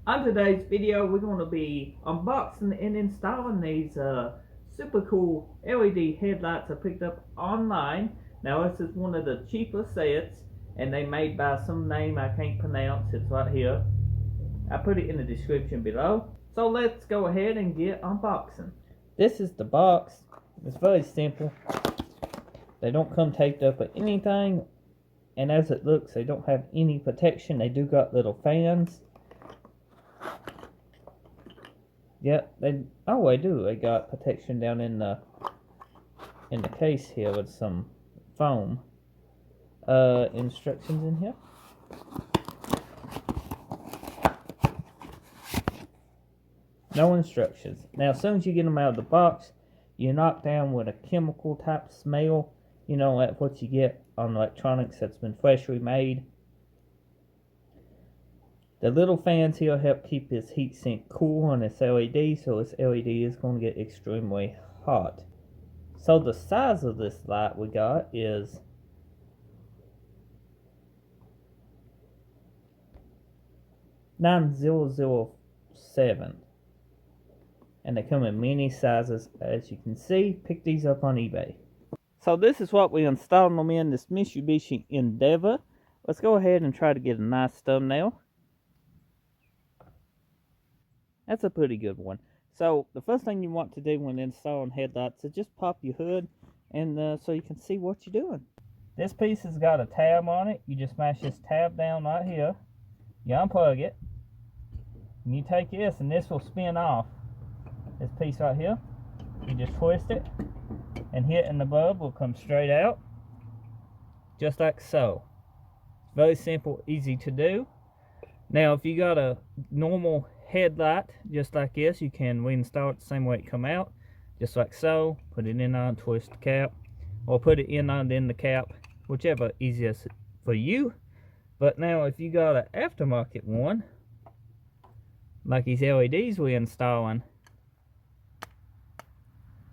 On today's video, we're going to be unboxing and installing these super cool LED headlights I picked up online. Now this is one of the cheapest sets, and they made by some name I can't pronounce. It's right here. I put it in the description below. So let's go ahead and get unboxing. This is the box. It's very simple. They don't come taped up or anything, and as it looks, they don't have any protection. They do got little fans. Yep, they do. They got protection down in the case here with some foam. Instructions in here. No instructions. Now, as soon as you get them out of the box, you're knocked down with a chemical type smell. You know, that's what you get on electronics that's been freshly made. The little fans here help keep this heatsink cool on this LED, so this LED is going to get extremely hot. So the size of this light we got is 9007. And they come in many sizes, as you can see. Pick these up on eBay. So this is what we installed them in, this Mitsubishi Endeavor. Let's go ahead and try to get a nice thumbnail. That's a pretty good one. So the first thing you want to do when installing headlights is just pop your hood, and so you can see what you're doing. This piece has got a tab on it. You just smash this tab down right here. You unplug it, and you take this, and this will spin off. This piece right here, you just twist it, and hitting the bulb will come straight out, just like so. Very simple, easy to do. Now, if you got a normal headlight just like this, you can reinstall it the same way it come out, just like so. Put it in on, twist the cap, or put it in on then the cap, whichever easiest for you. But now, if you got an aftermarket one, like these LEDs we're installing,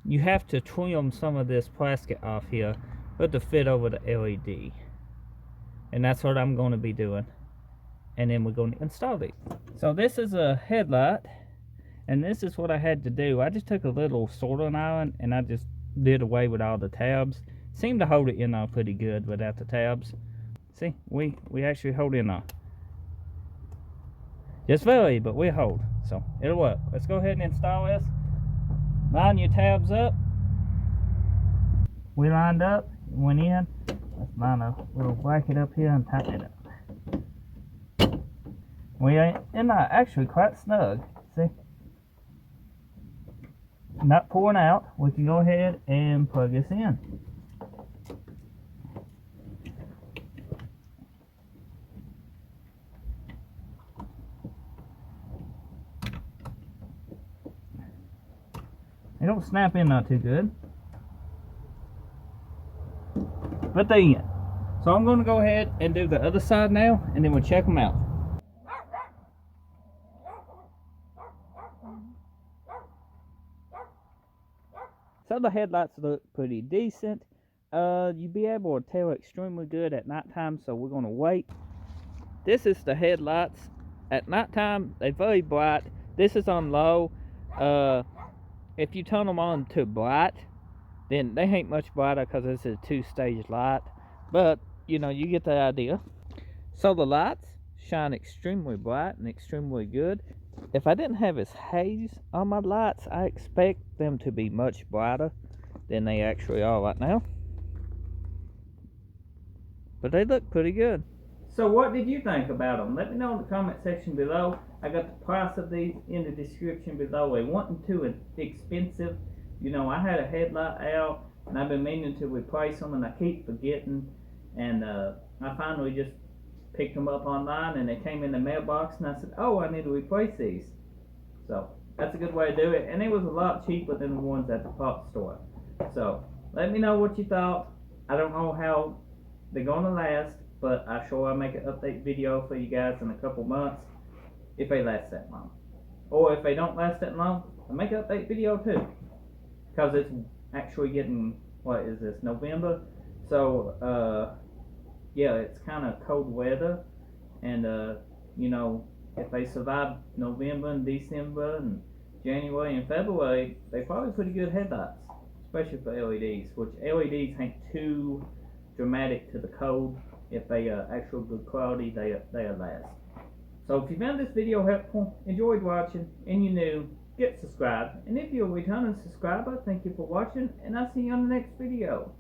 you have to trim some of this plastic off here, but to fit over the LED. And that's what I'm going to be doing. And then we're going to install it. So this is a headlight, and this is what I had to do. I just took a little soldering iron and I just did away with all the tabs. Seemed to hold it in there pretty good without the tabs. See, we actually hold in there. Just very, but we hold, so it'll work. Let's go ahead and install this. Line your tabs up. We lined up, went in. Let's line a little bracket up here and tighten it up. We ain't in there actually quite snug. See? Not pouring out. We can go ahead and plug this in. They don't snap in not too good, but they in. So I'm going to go ahead and do the other side now, and then we'll check them out. So the headlights look pretty decent. You'll be able to tell extremely good at nighttime, so we're going to wait. This is the headlights. At nighttime, they're very bright. This is on low. If you turn them on to bright, then they ain't much brighter because this is a two-stage light. But, you know, you get the idea. So the lights shine extremely bright and extremely good. If I didn't have this haze on my lights, I expect them to be much brighter than they actually are right now. But they look pretty good. So what did you think about them? Let me know in the comment section below. I got the price of these in the description below. They weren't too expensive. You know, I had a headlight out, and I've been meaning to replace them, and I keep forgetting. And I finally just picked them up online, and they came in the mailbox, and I said, oh, I need to replace these. So that's a good way to do it, and it was a lot cheaper than the ones at the parts store. So let me know what you thought. I don't know how they're gonna last, but I sure I'll make an update video for you guys in a couple months if they last that long. Or if they don't last that long, I'll make an update video too, because it's actually getting, what is this, November? So yeah, it's kind of cold weather, and you know, if they survive November and December and January and February, they're probably pretty good headlights, especially for LEDs, which LEDs ain't too dramatic to the cold. If they are actual good quality, they'll last. So if you found this video helpful, enjoyed watching, and you're new, get subscribed. And if you're a returning subscriber, thank you for watching, and I'll see you on the next video.